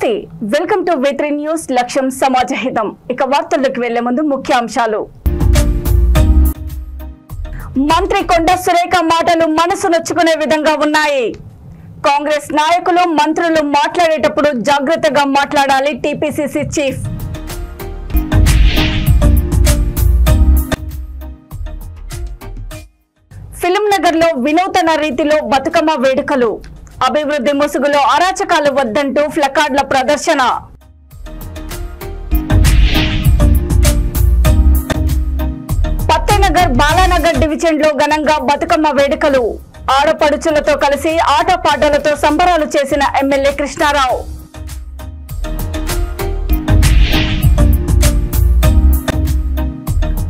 నమస్తే welcome to V3 news లక్ష్యం సమాజహితం ఇక వార్తల్లోకి వెళ్లే ముందు ముఖ్యాంశాలు మంత్రి కొండా సురేఖ మాటలు మనసు నొచ్చుకునే విధంగా ఉన్నాయి కాంగ్రెస్ నాయకులు మంత్రులు మాట్లాడేటప్పుడు జాగృతగా మాట్లాడాలి టీపీసీసీ చీఫ్ ఫిల్మ్ నగర్ లో వినూతన రీతిలో బతుకమ్మ వేడుకలు అభివృద్ధి ముసుగులో అరాచకాలు వద్దంటూ ఫ్లకార్డుల ప్రదర్శన పత్తేనగర్ బాలానగర్ డివిజన్ లో ఘనంగా బతుకమ్మ వేడుకలు ఆడపడుచులతో కలిసి ఆటపాటలతో సంబరాలు చేసిన ఎమ్మెల్యే కృష్ణారావు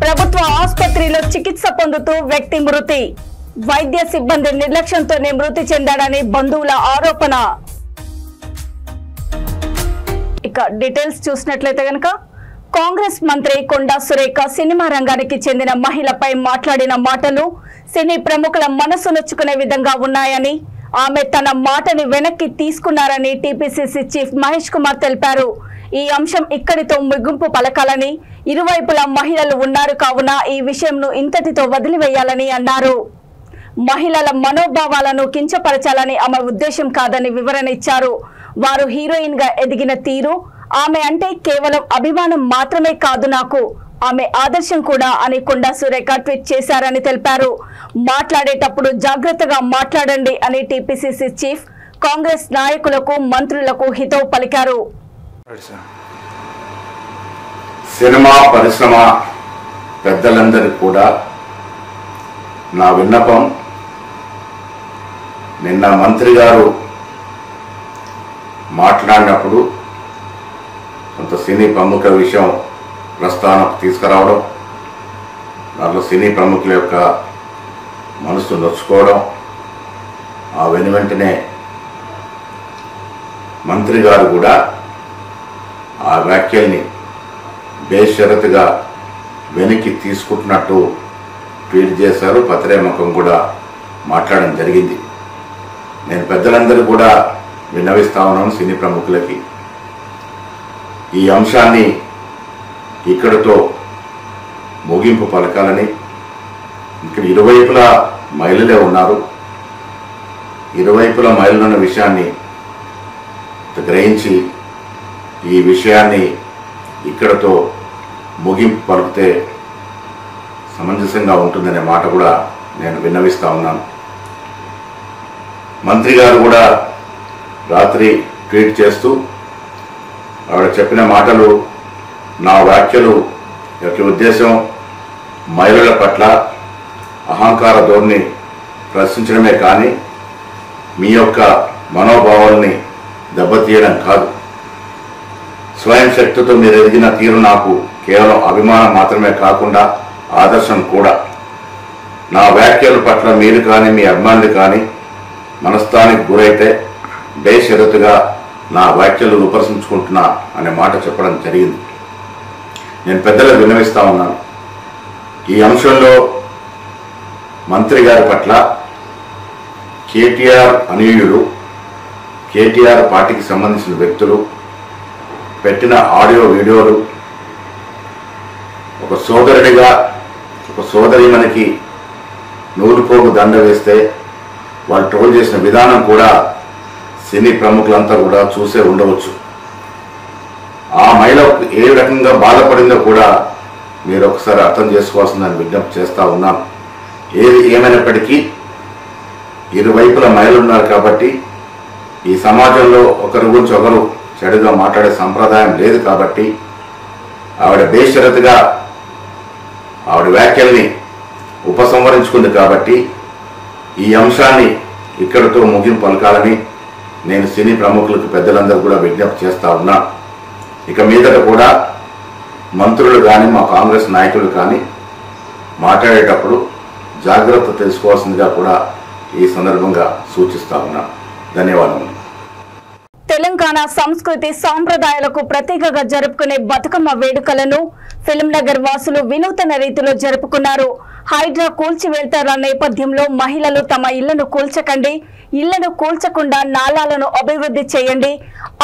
ప్రభుత్వ ఆసుపత్రిలో చికిత్స పొందుతూ వ్యక్తి మృతి వైద్య సిబ్బంది నిర్లక్ష్యంతోనే మృతి చెందాడని బంధువుల ఆరోపణ ఇక డీటెయిల్స్ చూసినట్లయితే గనక కాంగ్రెస్ మంత్రి కొండా సురేఖ సినిమా రంగానికి చెందిన మహిళపై మాట్లాడిన మాటలు సినీ ప్రముఖుల మనసు నొచ్చుకునే విధంగా ఉన్నాయని ఆమె తన మాటని వెనక్కి తీసుకున్నారని టీపీసీసీ చీఫ్ మహేష్ కుమార్ తెలిపారు ఈ అంశం ఇక్కడితో ముగింపు పలకాలని ఇరువైపులా మహిళలు ఉన్నారు కావున ఈ విషయంను ఇంతటితో వదిలివేయాలని అన్నారు మహిళల మనోభావాలను కించపరచాలని ఆమె ఉద్దేశం కాదని వివరణ ఇచ్చారు వారు హీరోయిన్ గా ఎదిగిన తీరు ఆమె అంటే కేవలం అభిమానం మాత్రమే కాదు నాకు ఆమె ఆదర్శం కూడా అని కొండా సురేఖ ట్వీట్ చేశారని తెలిపారు మాట్లాడేటప్పుడు జాగ్రత్తగా మాట్లాడండి అని టీపీసీసీ చీఫ్ కాంగ్రెస్ నాయకులకు మంత్రులకు హితవు పలికారు సినిమా పరిశ్రమ పెద్దలందరికీ కూడా నా విన్నపం నిన్న మంత్రి గారు మాట్లాడినప్పుడు కొంత సినీ ప్రముఖుల విషయం ప్రస్తావనకు తీసుకురావడం దాంట్లో సినీ ప్రముఖుల యొక్క మనసు నొచ్చుకోవడం ఆ వెనువెంటనే మంత్రి గారు కూడా ఆ వ్యాఖ్యల్ని బేషరతుగా వెనక్కి తీసుకుంటున్నట్టు ట్వీట్ చేశారు పత్రేముఖం కూడా మాట్లాడడం జరిగింది నేను పెద్దలందరూ కూడా విన్నవిస్తా ఉన్నాను సినీ ప్రముఖులకి ఈ అంశాన్ని ఇక్కడితో ముగింపు పలకాలని ఇక్కడ ఇరువైపులా మహిళలే ఉన్నారు ఇరువైపులా మహిళలు ఉన్న విషయాన్ని గ్రహించి ఈ విషయాన్ని ఇక్కడతో ముగింపు పలికితే సమంజసంగా ఉంటుందనే మాట కూడా నేను విన్నవిస్తా ఉన్నాను మంత్రి గారు కూడా రాత్రి ట్వీట్ చేస్తూ ఆవిడ చెప్పిన మాటలు నా వ్యాఖ్యలు యొక్క ఉద్దేశం మహిళల పట్ల అహంకార ధోరణి ప్రశ్నించడమే కానీ మీ యొక్క మనోభావాల్ని దెబ్బతీయడం కాదు స్వయం శక్తితో మీరు ఎదిగిన తీరు నాకు కేవలం అభిమానం మాత్రమే కాకుండా ఆదర్శం కూడా నా వ్యాఖ్యల పట్ల మీరు కానీ మీ అభిమానులు కానీ మనస్థానికి గురైతే బేషరతుగా నా వ్యాఖ్యలు విమర్శించుకుంటున్నా అనే మాట చెప్పడం జరిగింది నేను పెద్దలకు విన్నవిస్తా ఉన్నాను ఈ అంశంలో మంత్రి గారి పట్ల కేటీఆర్ అనుయూయులు కేటీఆర్ పార్టీకి సంబంధించిన వ్యక్తులు పెట్టిన ఆడియో వీడియోలు ఒక సోదరుడిగా ఒక సోదరిమణికి నూలుపోగు దండ వేస్తే వాళ్ళు ట్రోల్ చేసిన విధానం కూడా సినీ ప్రముఖులంతా కూడా చూసే ఉండవచ్చు ఆ మహిళ ఏ రకంగా బాధపడిందో కూడా మీరు ఒకసారి అర్థం చేసుకోవాల్సిందని విజ్ఞప్తి చేస్తూ ఉన్నాను ఏది ఏమైనప్పటికీ ఇరువైపుల మహిళలు ఉన్నారు కాబట్టి ఈ సమాజంలో ఒకరి గురించి ఒకరు చెడుగా మాట్లాడే సంప్రదాయం లేదు కాబట్టి ఆవిడ బేషరతుగా ఆవిడ వ్యాఖ్యల్ని ఉపసంహరించుకుంది కాబట్టి ఈ అంశాన్ని ఇక్కడితో ముగింపు పలకాలని నేను సినీ ప్రముఖులకు పెద్దలందరూ కూడా విజ్ఞప్తి చేస్తా ఉన్నా ఇక మీదట కూడా మంత్రులు కానీ మా కాంగ్రెస్ నాయకులు కానీ మాట్లాడేటప్పుడు జాగ్రత్త తెలుసుకోవాల్సిందిగా కూడా ఈ సందర్భంగా సూచిస్తా ఉన్నా ధన్యవాదములు తెలంగాణ సంస్కృతి సాంప్రదాయాలకు ప్రతీకగా జరుపుకునే బతుకమ్మ వేడుకలను ఫిల్మ్నగర్ వాసులు వినూతన రీతిలో జరుపుకున్నారు. హైడ్రా కూల్చివేల్తార నేపథ్యంలో మహిళలు తమ ఇళ్లను కూల్చకండి, ఇళ్లను కూల్చకుండా నాలాలను అభివృద్ధి చేయండి,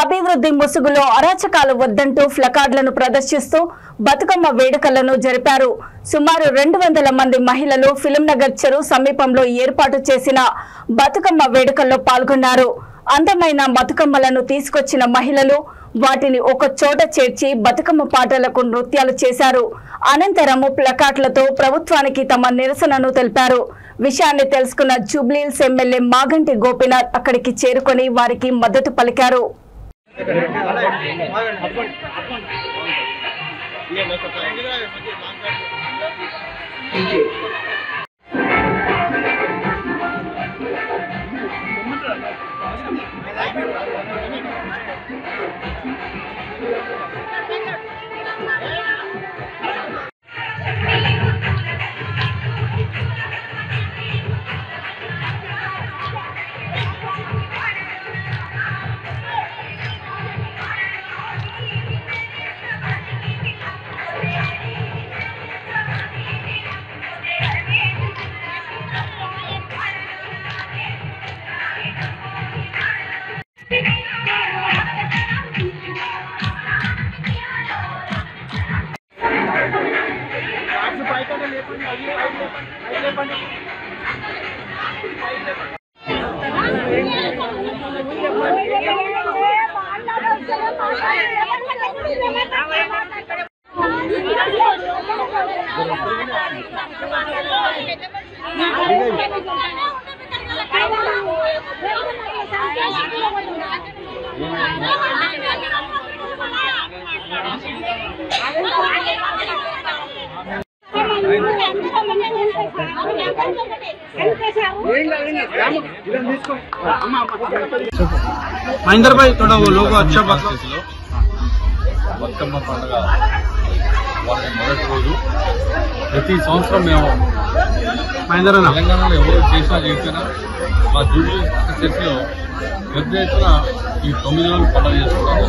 అభివృద్ధి ముసుగులో అరాచకాలు వద్దంటూ ఫ్లకార్డులను ప్రదర్శిస్తూ బతుకమ్మ వేడుకలను జరిపారు. సుమారు 200 మంది మహిళలు ఫిల్మ్నగర్ చెరువు సమీపంలో ఏర్పాటు చేసిన బతుకమ్మ వేడుకల్లో పాల్గొన్నారు. అందమైన బతుకమ్మలను తీసుకొచ్చిన మహిళలు వాటిని ఒక చోట చేర్చి బతుకమ్మ పాటలకు నృత్యాలు చేశారు. అనంతరము ప్లకార్డులతో ప్రభుత్వానికి తమ నిరసనను తెలిపారు. విషయాన్ని తెలుసుకున్న జూబ్లీహిల్స్ ఎమ్మెల్యే మాగంటి గోపీనాథ్ అక్కడికి చేరుకొని వారికి మద్దతు పలికారు. महेंद्र भाई थोड़ा वो लोगो अच्छा బతుకమ్మ పండుగ వాళ్ళ మొదటి రోజు ప్రతి సంవత్సరం మేము తెలంగాణలో ఎవరు చేసినా చేయకపోయినా మా జూబ్లీ చర్చిలో పెద్ద ఎత్తున ఈ 9 రోజులు పండుగ చేసుకుంటాము.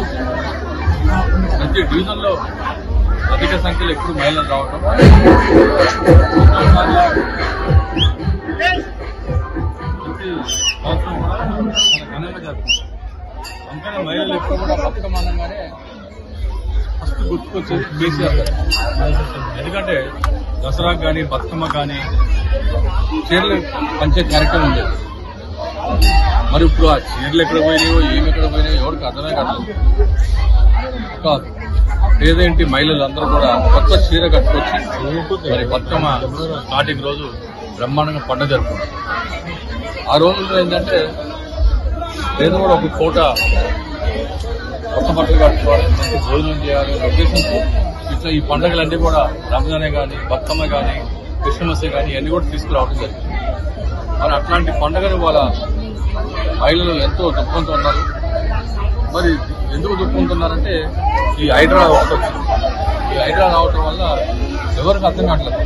ప్రతి డివిజన్లో అధిక సంఖ్యలో ఎప్పుడు మహిళలు రావటం ప్రతి సంవత్సరం కూడా చాలా ఘనంగా జరుపుకుంటాం. అందుకని మహిళలు ఎప్పుడు కూడా బతుకమ్మ అనగానే ఫస్ట్ గుర్తుకొచ్చేది కేసీఆర్ గారు. ఎందుకంటే దసరాకు కానీ బతుకమ్మ కానీ చీరలు పంచే కార్యక్రమం ఉండేది. మరి ఇప్పుడు ఆ చీరలు ఎక్కడ పోయినాయో ఏమి ఎక్కడ పోయినాయో ఎవరికి అర్థమే కాదు. పేదేంటి మహిళలందరూ కూడా కొత్త చీర కట్టుకొచ్చి మరి బతుకమ్మ స్టార్టింగ్ రోజు బ్రహ్మాండంగా పండుగ జరుపుకుంటారు. ఆ రోజుల్లో ఏంటంటే ఏదో కూడా ఒక పూట కొత్త బట్టలు కట్టుకోవాలి, మంచి భోజనం చేయాలి ఉద్దేశంతో ఇట్లా ఈ పండుగలన్నీ కూడా రంజానే కానీ బతుకమ్మ కానీ క్రిస్మస్ కానీ ఇవన్నీ కూడా తీసుకురావడం జరిగింది. మరి అట్లాంటి పండుగను వాళ్ళ మహిళలు ఎంతో దుఃఖంతో ఉన్నారు. మరి ఎందుకు దుఃఖంతున్నారంటే ఈ హైడ్రా రావటం వల్ల ఎవరికి అర్థం కావట్లేదు.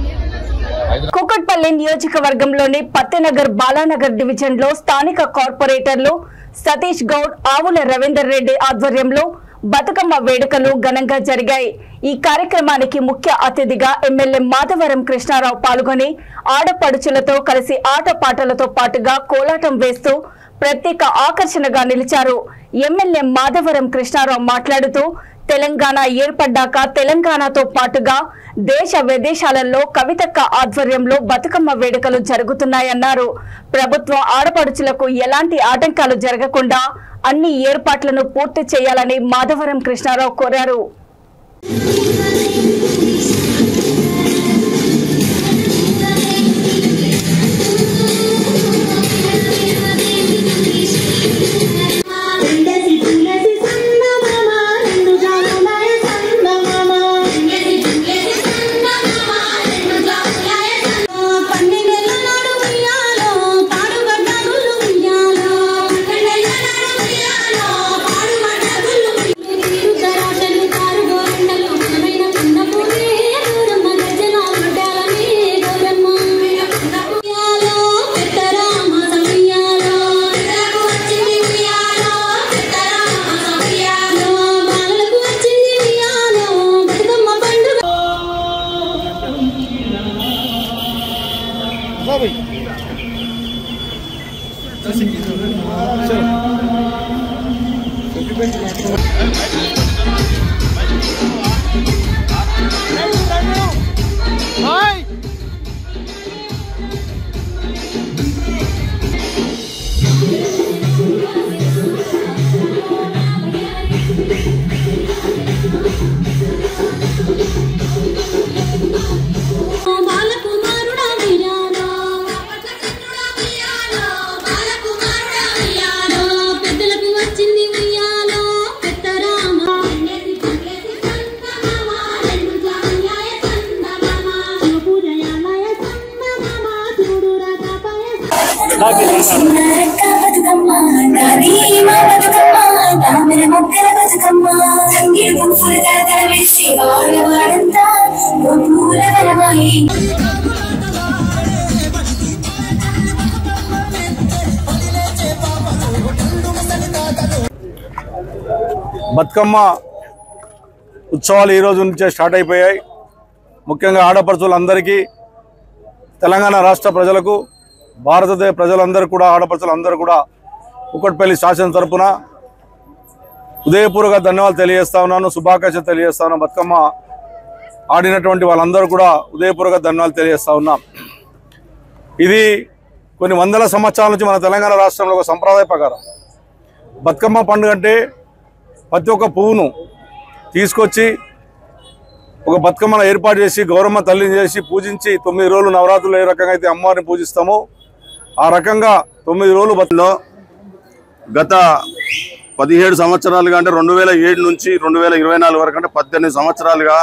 కూకట్పల్లి నియోజకవర్గంలోని పత్తెనగర్ బాలానగర్ డివిజన్ లో స్థానిక కార్పొరేటర్లు సతీష్ గౌడ్, ఆవుల రవీందర్ రెడ్డి ఆధ్వర్యంలో బతుకమ్మ వేడుకలు ఘనంగా జరిగాయి. ఈ కార్యక్రమానికి ముఖ్య అతిథిగా ఎమ్మెల్యే మాధవరం కృష్ణారావు పాల్గొని ఆడపడుచులతో కలిసి ఆటపాటలతో పాటుగా కోలాటం వేస్తూ ప్రత్యేక ఆకర్షణగా నిలిచారు. ఎమ్మెల్యే మాధవరం కృష్ణారావు మాట్లాడుతూ తెలంగాణ ఏర్పడ్డాక తెలంగాణతో పాటుగా దేశ విదేశాలలో కవితక్క ఆధ్వర్యంలో బతుకమ్మ వేడుకలు జరుగుతున్నాయన్నారు. ప్రభుత్వం ఆడపడుచులకు ఎలాంటి ఆటంకాలు జరగకుండా అన్ని ఏర్పాట్లను పూర్తి చేయాలని మాధవరం కృష్ణారావు కోరారు. బతుకమ్మ ఉత్సవాలు ఈ రోజు నుంచే స్టార్ట్ అయిపోయాయి. ముఖ్యంగా ఆడపడుచులందరికీ, తెలంగాణ రాష్ట్ర ప్రజలకు, భారతదేశ ప్రజలందరూ కూడా, ఆడపడుచులందరూ కూడా కుకట్పల్లి శాసన తరపున ఉదయపూర్వక ధన్యవాదాలు తెలియజేస్తా ఉన్నాను, శుభాకాంక్షలు తెలియజేస్తా ఉన్నాను. బతుకమ్మ ఆడినటువంటి వాళ్ళందరూ కూడా ఉదయపూర్వక ధన్యవాదాలు తెలియజేస్తా ఉన్నాం. ఇది కొన్ని వందల సంవత్సరాల నుంచి మన తెలంగాణ రాష్ట్రంలో ఒక సంప్రదాయ ప్రకారం బతుకమ్మ పండుగ అంటే ప్రతి ఒక్క పువ్వును తీసుకొచ్చి ఒక బతుకమ్మను ఏర్పాటు చేసి గౌరమ్మ తల్లిని చేసి పూజించి 9 రోజులు నవరాత్రులు ఏ రకంగా అయితే అమ్మవారిని పూజిస్తామో ఆ రకంగా 9 రోజులు బతులో గత 17 సంవత్సరాలుగా అంటే 2007 నుంచి 2024 వరకు అంటే 18 సంవత్సరాలుగా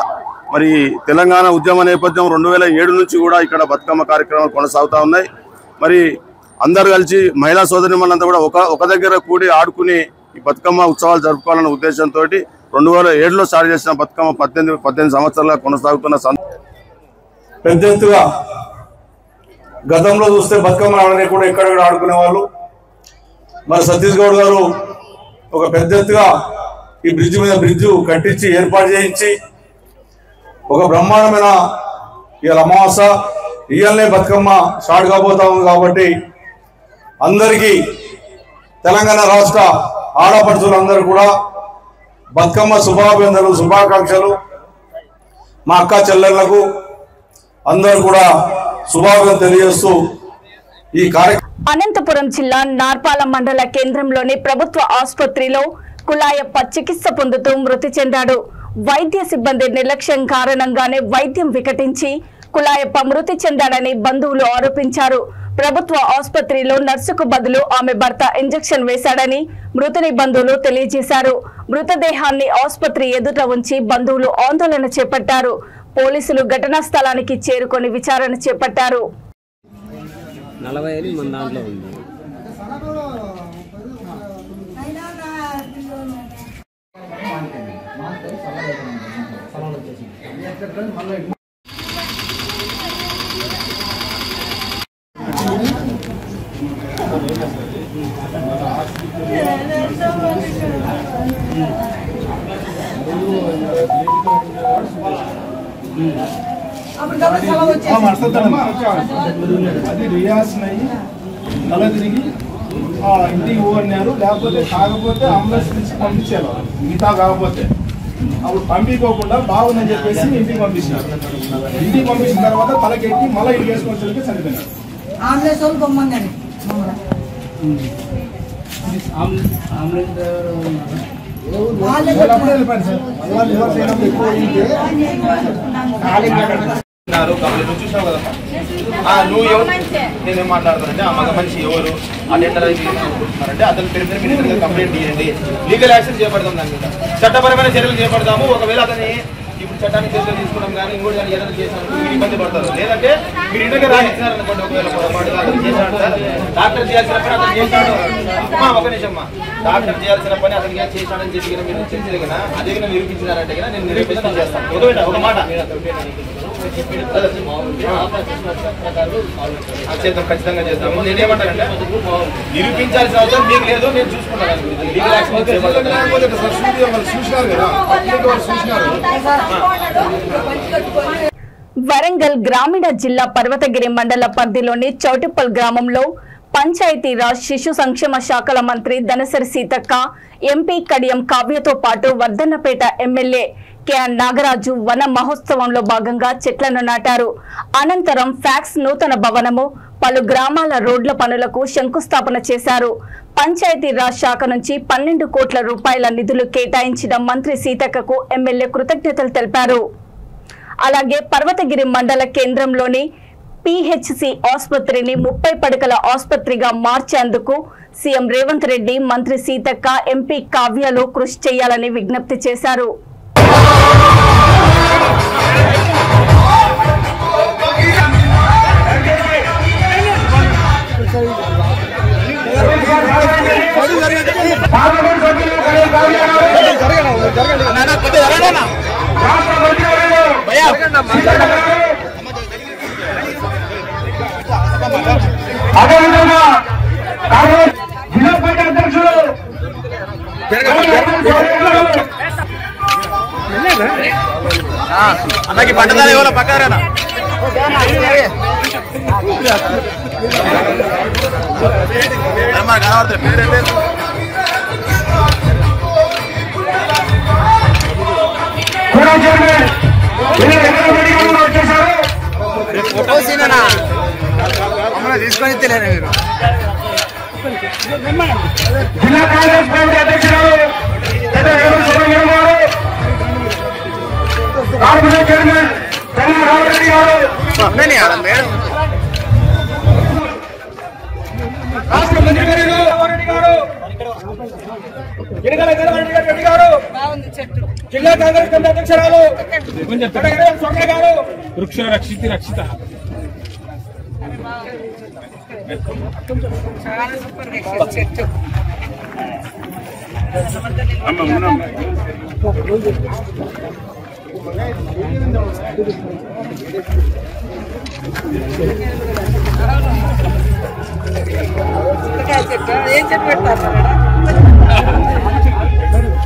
మరి తెలంగాణ ఉద్యమ నేపథ్యం 2007 నుంచి కూడా ఇక్కడ బతుకమ్మ కార్యక్రమాలు కొనసాగుతూ ఉన్నాయి. మరి అందరూ కలిసి మహిళా సోదరిమణులంతా కూడా ఒక దగ్గర కూడి ఆడుకుని ఈ బతుకమ్మ ఉత్సవాలు జరుపుకోవాలనే ఉద్దేశంతో 2007లో స్టార్ట్ చేసిన బతుకమ్మ 18 సంవత్సరాలుగా కొనసాగుతున్న పెద్ద ఎత్తుగా గతంలో చూస్తే బతుకమ్మ ఆడనే కూడా ఎక్కడ ఆడుకునే వాళ్ళు. మరి సతీష్ గౌడ్ గారు ఒక పెద్ద ఎత్తుగా ఈ బ్రిడ్జ్ మీద బ్రిడ్జ్ కట్టించి ఏర్పాటు చేయించి ఒక బ్రహ్మాండమైన ఇవాళ అమావాస ఇవాళనే బతుకమ్మ స్టార్ట్ కాబోతా ఉంది. కాబట్టి అందరికీ తెలంగాణ రాష్ట్ర ఆడపడుచులందరూ కూడా బతుకమ్మ శుభాభినందనలు, శుభాకాంక్షలు. మా అక్క చెల్లెళ్లకు అందరూ కూడా శుభాభినందనలు తెలియజేస్తూ ఈ కార్యక్రమం అనంతపురం జిల్లా నార్పాల మండల కేంద్రంలోని ప్రభుత్వ ఆసుపత్రిలో కులాయప్ప చికిత్స పొందుతూ మృతి చెందాడు. వైద్య సిబ్బంది నిర్లక్ష్యం కారణంగానే వైద్యం వికటించి కులాయప్ప మృతి చెందాడని బంధువులు ఆరోపించారు. ప్రభుత్వ ఆసుపత్రిలో నర్సుకు బదులు ఆమె భర్త ఇంజెక్షన్ వేశాడని మృతుని బంధువులు తెలియజేశారు. మృతదేహాన్ని ఆసుపత్రి ఎదుట ఉంచి బంధువులు ఆందోళన చేపట్టారు. పోలీసులు ఘటనా స్థలానికి చేరుకొని విచారణ చేపట్టారు. 40 మన దాంట్లో ఉంది. అది రియాస్ అయ్యి తల తిరిగి ఇంటికి పోన్నారు. లేకపోతే కాకపోతే అంబులెన్స్ నుంచి పంపించారు. మిగతా కాకపోతే అప్పుడు పంపించుకోకుండా బాగుందని చెప్పేసి ఇంటికి పంపించినారు. ఇంటికి పంపించిన తర్వాత తలకెట్టి మళ్ళీ ఇంటికి వేసుకొని చనిపోయినారు. చూసావు కదమ్మా, నువ్వు ఎవరు, నేనేం మాట్లాడుతానంటే ఆ మగ మనిషి ఎవరు, అటెండర్ కూర్చున్నారంటే అతని పేరు మీద మీరు కంప్లైంట్ చేయండి, లీగల్ యాక్షన్ చేపడతాం, దాని మీద చట్టపరమైన చర్యలు చేపడతాము. ఒకవేళ అతని ఇప్పుడు చట్టాన్ని చర్యలు తీసుకోవడం కానీ ఇంకోటి కానీ ఏదైనా చేసినప్పుడు మీరు ఇబ్బంది పడతారు. లేదంటే మీరు ఇంటికి రాసిచ్చినారనుకోండి, ఒకవేళ పొరపాటుగా అతను చేశాడు సార్, డాక్టర్ చేయాల్సిన పని అతను చేశాడు. ఒక నిమిషమ్మా, డాక్టర్ చేయాల్సిన పని అతనికి చేశాడని చెప్పి మీరు తెలిసి కదా అదే నిరూపించినారంటే కదా నేను నిరూపించడం చేస్తాను. ఒక మాట చేద్దాం, ఖచ్చితంగా చేద్దాము. నేనేమంటానంటే నిరూపించాల్సిన అవసరం మీకు లేదు, నేను చూసుకున్నాను. వరంగల్ గ్రామీణ జిల్లా పర్వతగిరి మండల పరిధిలోని చౌటిప్పల్ గ్రామంలో పంచాయతీరాజ్ శిశు సంక్షేమ శాఖల మంత్రి దనసరి సీతక్క, ఎంపీ కడియం కావ్యతో పాటు వర్ధన్నపేట ఎమ్మెల్యే కెఎన్ నాగరాజు వన మహోత్సవంలో భాగంగా చెట్లను నాటారు. అనంతరం ఫ్యాక్స్ నూతన భవనము, పలు గ్రామాల రోడ్ల పనులకు శంకుస్థాపన చేశారు. పంచాయతీరాజ్ శాఖ నుంచి 12 కోట్ల రూపాయల నిధులు కేటాయించిన మంత్రి సీతక్కకు ఎమ్మెల్యే కృతజ్ఞతలు తెలిపారు. అలాగే పర్వతగిరి మండల కేంద్రంలోని పిహెచ్సి ఆసుపత్రిని 30 పడకల ఆసుపత్రిగా మార్చేందుకు సీఎం రేవంత్ రెడ్డి, మంత్రి సీతక్క, ఎంపీ కావ్యలు కృషి చేయాలని విజ్ఞప్తి చేశారు. అదేవిధంగా జిల్లా పార్టీ అధ్యక్షులు అన్నకి పంటదార ఇవ్వాలి పక్కారేనా కనబడుతుంది పేరు తీసుకొని తెలియదు మీరు జిల్లా కాంగ్రెస్ పార్టీ అధ్యక్షులు కార్పొరేషన్ చైర్మన్ రామరెడ్డి గారు, మేడం రాష్ట్ర మంత్రి గారు రెడ్డి గారు, జిల్లా కాంగ్రెస్ కమిటీ అధ్యక్షురాలు సోనియా గారు, వృక్ష రక్షిత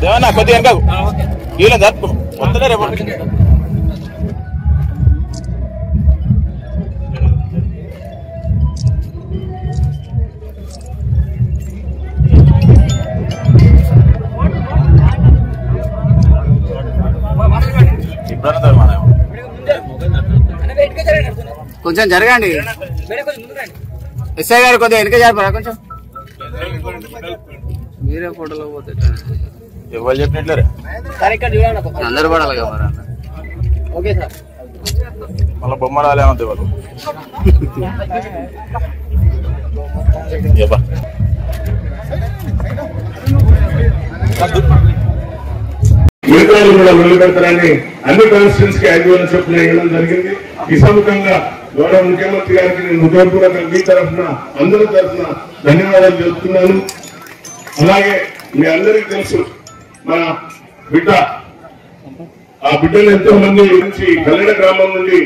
దేవన్నా కొద్దిగా వెనక వీళ్ళ జరుపు వద్దలే రేపు కొంచెం జరగండి. ఎస్ఐ గారు కొద్దిగా వెనక జరపరా కొంచెం. మీరే ఫోటోలో పోతే ఎవరు చెప్పినట్లే అందరు పడాలి కదా. ఓకే సార్, మళ్ళీ బొమ్మ రాలేమంతే వాళ్ళు. మిగతాలు కూడా మొదలు పెడతారని అన్ని కాన్స్టిట్యూన్స్ కి యాక్టివ్ చెప్పిన వేయడం జరిగింది. ఈ సముఖంగా గౌరవ ముఖ్యమంత్రి గారికి నేను హృదయపూర్వక మీ తరఫున అందరి తరఫున ధన్యవాదాలు తెలుపుతున్నాను. అలాగే మీ అందరికీ తెలుసు మన బిడ్డ, ఆ బిడ్డలు ఎంతో మంది నుంచి కల్లెడ గ్రామం నుండి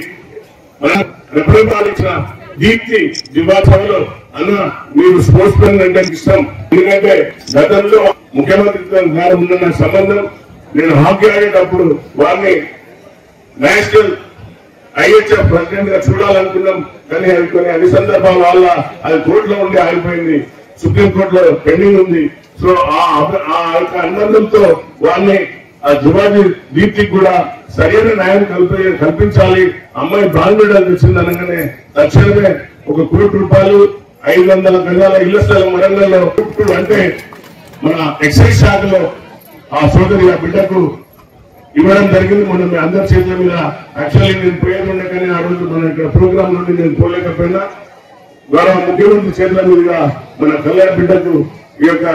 మన రిప్రజెంట్ ఇచ్చిన దీప్తి దివాసభలో అన్న మీరు స్పోర్ట్స్ మెన్ అంటే ఇష్టం. ఎందుకంటే గతంలో ముఖ్యమంత్రితో గారు ఉన్న సంబంధం. నేను హాకీ ఆడేటప్పుడు వారిని నేషనల్ ఐహెచ్ఎఫ్ ప్రెసిడెంట్ గా చూడాలనుకున్నాం. కానీ అది కొన్ని అన్ని సందర్భాల వల్ల అది కోర్టులో ఉండి ఆగిపోయింది, సుప్రీంకోర్టులో పెండింగ్ ఉంది. సో ఆ యొక్క అనుబంధంతో వారిని ఆ జువాజీ దీప్తికి కూడా సరైన న్యాయం కల్పించాలి. అమ్మాయి బ్రాండ్ మెడల్ తెచ్చింది అనగానే తక్షణమే 1 కోటి రూపాయలు 500 గజాల ఇళ్ల స్థలం వరంగల్లో అంటే మన ఎక్సైజ్ శాఖలో ఆ సోదరి ఆ బిడ్డకు ఇవ్వడం జరిగింది. మనం మీ అందరి చేతుల మీద యాక్చువల్లీ నేను పోయేది ఉండే, కానీ ఆ రోజు మన ఇక్కడ ప్రోగ్రామ్ నుండి నేను పోలేకపోయినా గౌరవ ముఖ్యమంత్రి చేతుల మీదుగా మన కళ్యాణ బిడ్డకు ఈ యొక్క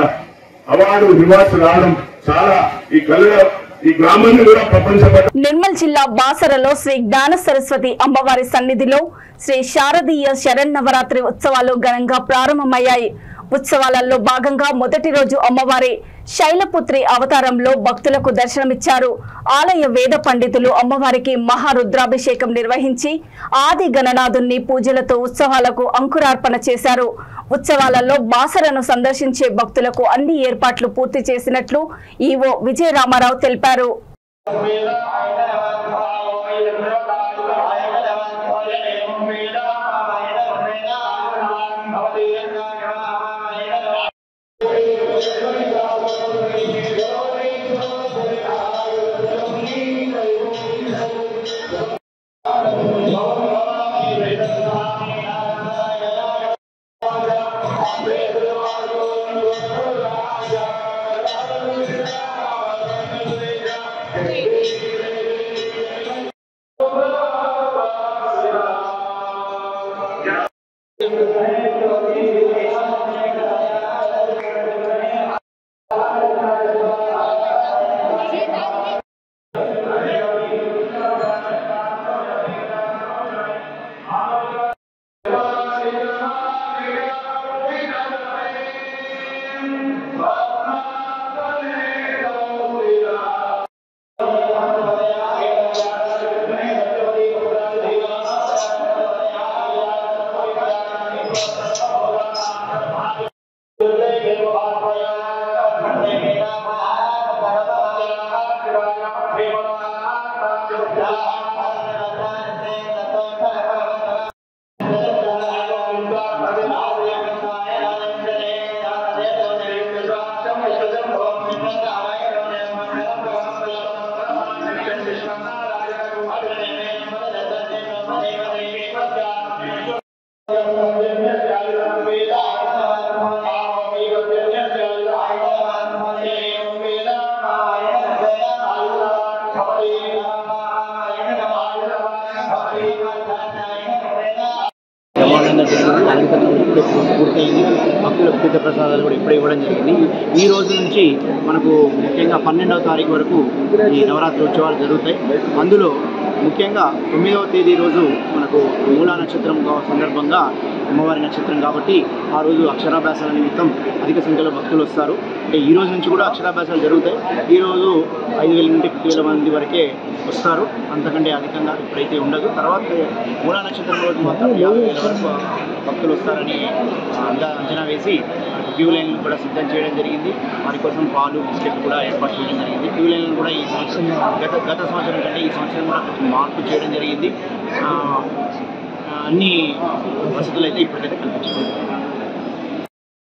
అవార్డు రివార్డ్స్ రావడం చాలా ఈ గ్రామాన్ని కూడా ప్రపంచపట్ల. నిర్మల్ జిల్లా బాసరలో శ్రీ జ్ఞాన సరస్వతి అమ్మవారి సన్నిధిలో శ్రీ శారదీయ శరన్నవరాత్రి ఉత్సవాలు ఘనంగా ప్రారంభమయ్యాయి. ఉత్సవాలలో భాగంగా మొదటి రోజు అమ్మవారి శైలపుత్రి అవతారంలో భక్తులకు దర్శనమిచ్చారు. ఆలయ వేద పండితులు అమ్మవారికి మహారుద్రాభిషేకం నిర్వహించి ఆది గణనాథుని పూజలతో ఉత్సవాలకు అంకురార్పణ చేశారు. ఉత్సవాలలో బాసరను సందర్శించే భక్తులకు అన్ని ఏర్పాట్లు పూర్తి చేసినట్లు ఈవో విజయ రామారావు తెలిపారు. Amen. పూర్తయింది. భక్తులకు తీర్థ ప్రసాదాలు కూడా ఇప్పుడే ఇవ్వడం జరిగింది. ఈ రోజు నుంచి మనకు ముఖ్యంగా 12వ తారీఖు వరకు ఈ నవరాత్రి ఉత్సవాలు జరుగుతాయి. అందులో ముఖ్యంగా 9వ తేదీ రోజు మనకు మూలా నక్షత్రం సందర్భంగా అమ్మవారి నక్షత్రం కాబట్టి ఆ రోజు అక్షరాభ్యాసాల నిమిత్తం అధిక సంఖ్యలో భక్తులు వస్తారు. అంటే ఈ రోజు నుంచి కూడా అక్షరాభ్యాసాలు జరుగుతాయి. ఈరోజు 5,000 నుండి 10,000 మంది వరకే వస్తారు, అంతకంటే అధికంగా ఇప్పుడైతే ఉండదు. తర్వాత మూలా నక్షత్రం రోజు మాత్రం 50,000 వరకు భక్తులు వస్తారని అంచనా వేసి క్యూ లైన్లు కూడా సిద్ధం చేయడం జరిగింది. వారి కోసం పాలు బిస్కెట్లు కూడా ఏర్పాటు చేయడం జరిగింది. క్యూ లైన్లు కూడా ఈ సంవత్సరం గత సంవత్సరం కంటే ఈ సంవత్సరం కూడా కొంచెం మార్పు చేయడం జరిగింది. అన్ని వసతులు అయితే ఇప్పటికైతే కల్పించారు.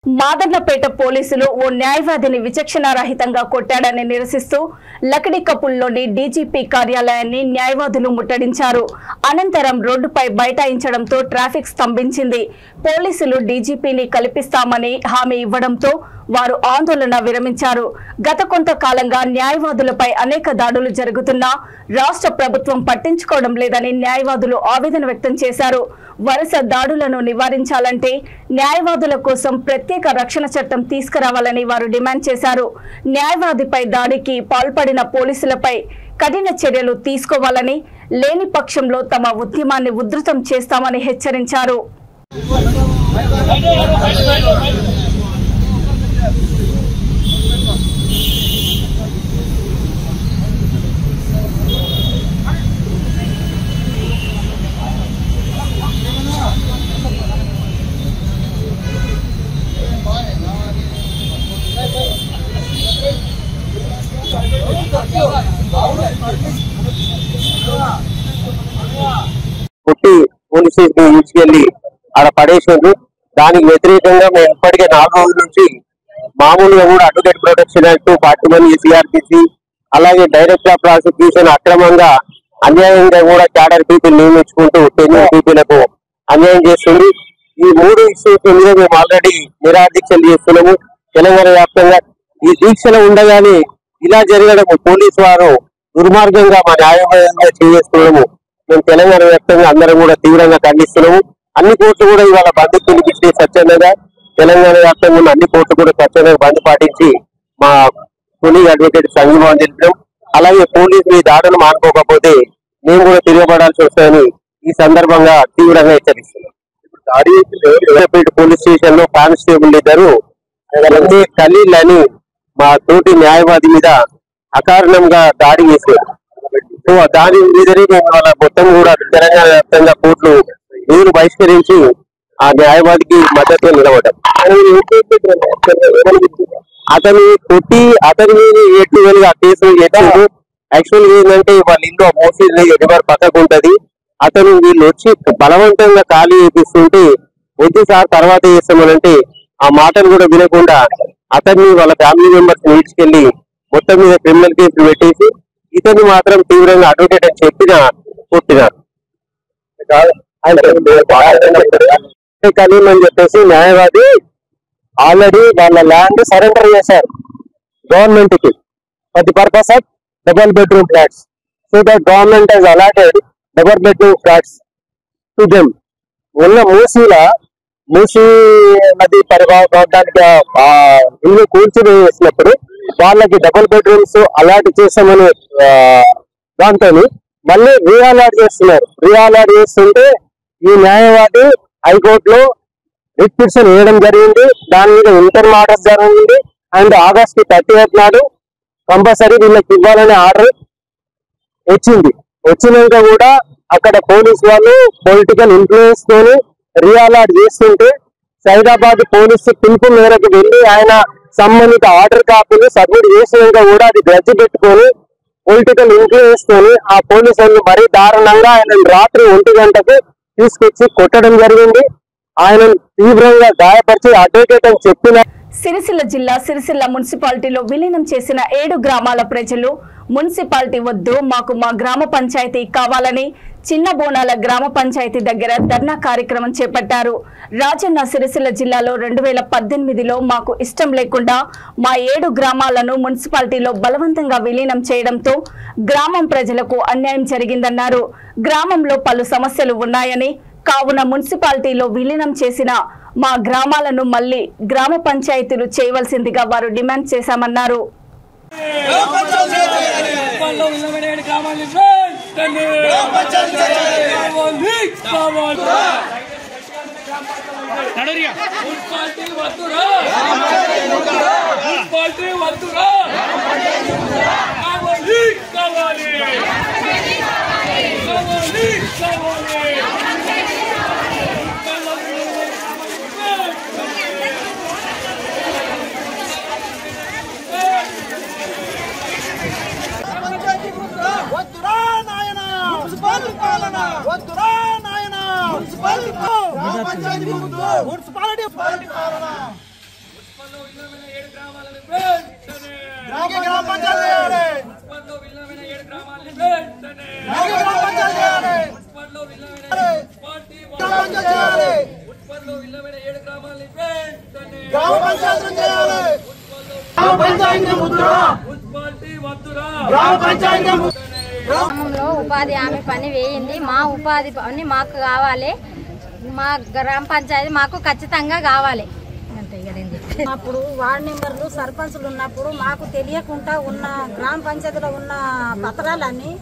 మాదన్నపేట పోలీసులు ఓ న్యాయవాదిని విచక్షణారహితంగా కొట్టాడని నిరసిస్తూ లకడికపుల్లోని డీజీపీ కార్యాలయాన్ని న్యాయవాదులు ముట్టడించారు. అనంతరం రోడ్డుపై బైఠాయించడంతో ట్రాఫిక్ స్తంభించింది. పోలీసులు డీజీపీని కల్పిస్తామని హామీ ఇవ్వడంతో వారు ఆందోళన విరమించారు. గత కొంతకాలంగా న్యాయవాదులపై అనేక దాడులు జరుగుతున్నా రాష్ట్ర ప్రభుత్వం పట్టించుకోవడం లేదని న్యాయవాదులు ఆవేదన వ్యక్తం చేశారు. వరుస దాడులను నివారించాలంటే న్యాయవాదుల కోసం ప్రత్యేక రక్షణ చట్టం తీసుకురావాలని వారు డిమాండ్ చేశారు. న్యాయవాదిపై దాడికి పాల్పడిన పోలీసులపై కఠిన చర్యలు తీసుకోవాలని, లేని పక్షంలో తమ ఉద్యమాన్ని ఉధృతం చేస్తామని హెచ్చరించారు. పుట్టి పోలీస్ స్టేషన్ తీసుకెళ్లి ఆడ పడేసారు. దానికి వ్యతిరేకంగా మేము ఇప్పటికే 4 రోజుల నుంచి మామూలుగా కూడా అడ్వకేట్ ప్రొటెక్షన్ యాక్ట్ 41 సిఆర్పిసి అలాగే డైరెక్టర్ ఆఫ్ ప్రాసిక్యూషన్ అక్రమంగా అన్యాయంగా కూడా క్యాడర్ పీపుల్ నియమించుకుంటూ టెన్యూర్ పీపుల్కు అన్యాయం చేస్తుంది. ఈ 3 ఇష్యూస్ మీద మేము ఆల్రెడీ నిరాదీక్షలు చేస్తున్నాము. తెలంగాణ వ్యాప్తంగా ఈ దీక్షలు ఉండగానే ఇలా జరగడం పోలీసు వారు దుర్మార్గంగా మా న్యాయబద్ధంగా చేస్తున్నాము. మేము తెలంగాణ వ్యాప్తంగా అందరం కూడా తీవ్రంగా ఖండిస్తున్నాము. అన్ని కోర్టులు కూడా ఇవాళ బంద్ పిలిపించి స్వచ్ఛందంగా తెలంగాణ వ్యాప్తంగా ఉన్న అన్ని కోర్టులు కూడా స్వచ్ఛందంగా బంద్ పాటించి మా తొలి అడ్వకేట్ సంఘీభావం తెలిపినాం. అలాగే పోలీసు మీ దాడులు మానుకోకపోతే మేము కూడా తిరగబడాల్సి వస్తాయని ఈ సందర్భంగా తీవ్రంగా హెచ్చరిస్తున్నాం. పోలీస్ స్టేషన్ లో కానిస్టేబుల్ ఇద్దరు ఖలీల్ అని మా తోటి న్యాయవాది మీద అకారణంగా దాడి చేశారు. సో దాని మీదనే మేము వాళ్ళ మొత్తం కూడా తెలంగాణ వ్యాప్తంగా కోర్టులు నిధులు బహిష్కరించి ఆ న్యాయవాదికి మద్దతు నిలబడ్డాం. అతని కొట్టి అతని మీద 7,000 కేసులు చేశారు. యాక్చువల్ ఏంటంటే వాళ్ళ ఇంట్లో మోసీ ఎవరు పక్కకు ఉంటది. అతను వీళ్ళు వచ్చి బలవంతంగా ఖాళీ చేపిస్తుంటే వద్దు సార్ తర్వాత చేస్తామనంటే ఆ మాటలు కూడా వినకుండా అతన్ని వాళ్ళ ఫ్యామిలీ మెంబర్స్ తీసుకెళ్లి మొత్తం మీద క్రిమినల్ కేసులు పెట్టేసి ఇతన్ని మాత్రం తీవ్రంగా అడ్వకేట్ అని చెప్పినా కొట్టినారు. ఖలీల్ అని చెప్పేసి న్యాయవాది ఆల్రెడీ వాళ్ళ ల్యాండ్ సరెండర్ చేశారు గవర్నమెంట్ కి for the purpose of double bedroom flats. So the government has allotted double bedroom flats to them. ఉన్న మూసీ నది పరివాహానికి ఇల్లు కూల్చివేసినప్పుడు వాళ్ళకి డబుల్ బెడ్రూమ్స్ అలాట్ చేసామని దాంతో మళ్ళీ రీఅలాట్ చేస్తున్నారు. రీఅలాట్ చేస్తుంటే ఈ న్యాయవాది హైకోర్టులో రిట్ పిటిషన్ వేయడం జరిగింది. దాని మీద ఇంటర్ ఆర్డర్ జరిగింది. అండ్ ఆగస్టు 30th నాడు కంపల్సరీ వీళ్ళకి ఇవ్వాలనే ఆర్డర్ వచ్చింది. వచ్చినాక కూడా అక్కడ పోలీసు వాళ్ళు పొలిటికల్ ఇన్ఫ్లుయెన్స్ తోని రీఅలాట్ చేస్తుంటే సైదాబాద్ పోలీసు పిలుపు మేరకు వెళ్లి ఆయన సంబంధిత ఆర్డర్ కాపీలు సబ్మిట్ చేసినాక కూడా అది గ్రజ్జు పెట్టుకొని పొలిటికల్ ఇన్ఫ్లుయెన్స్ తోని ఆ పోలీసు వాళ్ళు మరీ దారుణంగా ఆయన రాత్రి 1 గంటకు తీసుకొచ్చి కొట్టడం జరిగింది. ఆయన తీవ్రంగా గాయపరిచి అడ్వకేట్ అని చెప్పిన సిరిసిల్ల జిల్లా సిరిసిల్ల మున్సిపాలిటీలో విలీనం చేసిన 7 గ్రామాల ప్రజలు మున్సిపాలిటీ వద్దు, మాకు మా గ్రామ పంచాయతీ కావాలని చిన్న బోనాల గ్రామ పంచాయతీ దగ్గర ధర్నా కార్యక్రమం చేపట్టారు. రాజన్న సిరిసిల్ల జిల్లాలో 2018లో మాకు ఇష్టం లేకుండా మా 7 గ్రామాలను మున్సిపాలిటీలో బలవంతంగా విలీనం చేయడంతో గ్రామం ప్రజలకు అన్యాయం జరిగిందన్నారు. గ్రామంలో పలు సమస్యలు ఉన్నాయని, కావున మున్సిపాలిటీలో విలీనం చేసిన మా గ్రామాలను మళ్లీ గ్రామ పంచాయతీలు చేయవలసిందిగా వారు డిమాండ్ చేశామన్నారు. గ్రామంలో ఉపాధి హామీ పని వేయింది. మా ఉపాధి పని మాకు కావాలి. మా గ్రామ పంచాయతీ మాకు ఖచ్చితంగా కావాలి. అప్పుడు వార్డు మెంబర్లు సర్పంచులు ఉన్నప్పుడు మాకు తెలియకుండా ఉన్న గ్రామ పంచాయతీలో ఉన్న పత్రాలన్నీ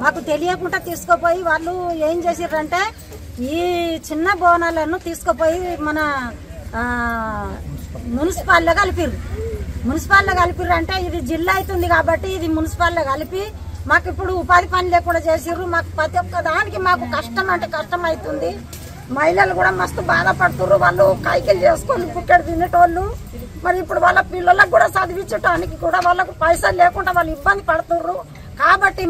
మాకు తెలియకుండా తీసుకుపోయి వాళ్ళు ఏం చేసిర్రంటే ఈ చిన్న బోనాలను తీసుకుపోయి మన మున్సిపాల్లో కలిపిర్రు. అంటే ఇది జిల్లా అవుతుంది కాబట్టి ఇది మున్సిపాల్లో కలిపి మాకు ఇప్పుడు ఉపాధి పని లేకుండా చేసిర్రు. మాకు ప్రతి ఒక్క దానికి మాకు కష్టం అంటే కష్టం అవుతుంది. మహిళలు కూడా మస్తు బాధపడుతుర్రు. వాళ్ళు కైకిలు చేసుకొని పుట్టడు తినేటోళ్ళు. మరి ఇప్పుడు వాళ్ళ పిల్లలకు కూడా చదివించడానికి కూడా వాళ్ళకు పైసలు లేకుండా వాళ్ళు ఇబ్బంది పడుతుర్రు. కాబట్టి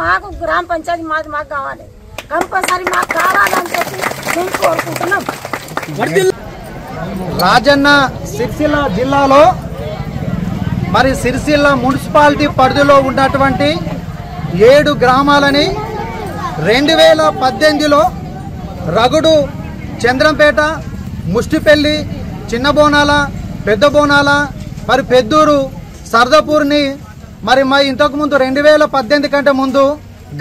మాకు గ్రామ పంచాయతీ మాకు కావాలి, కంపల్సరీ మాకు కావాలని చెప్పి మేము కోరుకుంటున్నాం. రాజన్న సిరిసిల్ల జిల్లాలో మరి సిరిసిల్ల మున్సిపాలిటీ పరిధిలో ఉన్నటువంటి 7 గ్రామాలని 2018లో రగుడు, చంద్రంపేట, ముష్టిపల్లి, చిన్న బోనాల, పెద్ద బోనాల, మరి పెద్దూరు, సర్దాపూర్ని మరి మా ఇంతకుముందు 2018 కంటే ముందు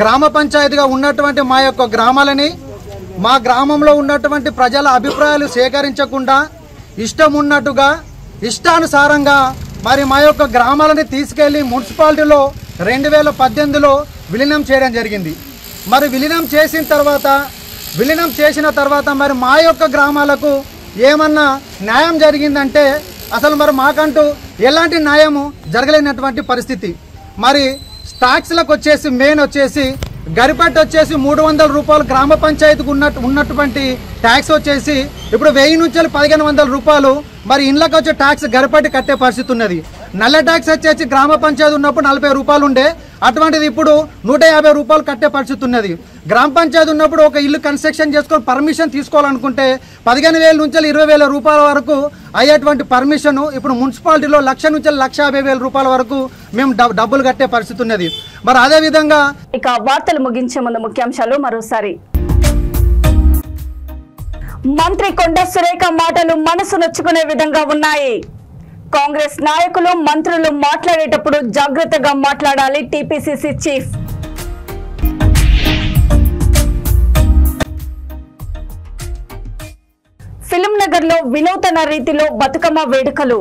గ్రామ పంచాయతీగా ఉన్నటువంటి మా యొక్క గ్రామాలని మా గ్రామంలో ఉన్నటువంటి ప్రజల అభిప్రాయాలు సేకరించకుండా ఇష్టం ఉన్నట్టుగా ఇష్టానుసారంగా మరి మా యొక్క గ్రామాలని తీసుకెళ్లి మున్సిపాలిటీలో 2018లో విలీనం చేయడం జరిగింది. మరి విలీనం చేసిన తర్వాత మరి మా యొక్క గ్రామాలకు ఏమన్నా న్యాయం జరిగిందంటే అసలు మరి మాకంటూ ఎలాంటి న్యాయము జరగలేనటువంటి పరిస్థితి. మరి ట్యాక్స్లకు వచ్చేసి మెయిన్ వచ్చేసి గరిపట్టు వచ్చేసి 300 రూపాయలు గ్రామ పంచాయతీకి ఉన్నటువంటి ట్యాక్స్ వచ్చేసి ఇప్పుడు 1000 నుంచి 1500 రూపాయలు మరి ఇండ్లకు వచ్చే ట్యాక్స్ గరిపట్టి కట్టే పరిస్థితి ఉన్నది. నల్ల ట్యాక్స్ వచ్చేసి గ్రామ పంచాయతీ ఉన్నప్పుడు 40 రూపాయలు ఉండే, అటువంటిది ఇప్పుడు 150 రూపాయలు కట్టే పరిస్థితి ఉన్నది. గ్రామ పంచాయతీ ఉన్నప్పుడు ఒక ఇల్లు కన్స్ట్రక్షన్ చేసుకొని పర్మిషన్ తీసుకోవాలనుకుంటే 15,000 నుంచి 20,000 రూపాయల వరకు అయ్యేటువంటి పర్మిషన్ ఇప్పుడు మున్సిపాలిటీలో 1,00,000 నుంచి 1,50,000 రూపాయల వరకు మేము డబ్బులు కట్టే పరిస్థితి ఉన్నది. మరి అదే విధంగా ఇక వార్తలు ముగించే ముందు ముఖ్యాంశాలు మరోసారి. మంత్రి కొండా సురేఖ మాటలు మనసు నొచ్చుకునే విధంగా ఉన్నాయి. కాంగ్రెస్ నాయకులు మంత్రులు మాట్లాడేటప్పుడు జాగ్రత్తగా మాట్లాడాలి టీపీసీసీ చీఫ్. ఫిల్మ్ నగర్ లో వినూతన రీతిలో బతుకమ్మ వేడుకలు.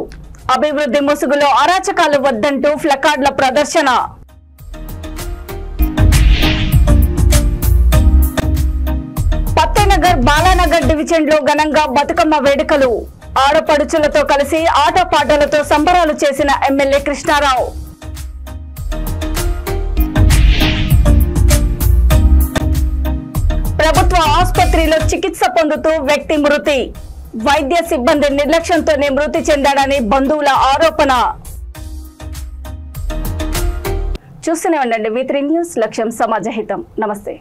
అభివృద్ధి ముసుగులో అరాచకాలు వద్దంటూ ప్లకార్డుల ప్రదర్శన. పత్తేనగర్ బాలానగర్ డివిజన్ లో ఘనంగా బతుకమ్మ వేడుకలు. ఆడపడుచులతో కలిసి ఆటపాటలతో సంబరాలు చేసిన ఎమ్మెల్యే కృష్ణారావు. ప్రభుత్వ ఆసుపత్రిలో చికిత్స పొందుతూ వ్యక్తి మృతి. వైద్య సిబ్బంది నిర్లక్ష్యంతోనే మృతి చెందాడని బంధువుల ఆరోపణ. చూస్తూనే ఉండండి V3 న్యూస్, లక్ష్యం సమాజహితం. నమస్తే.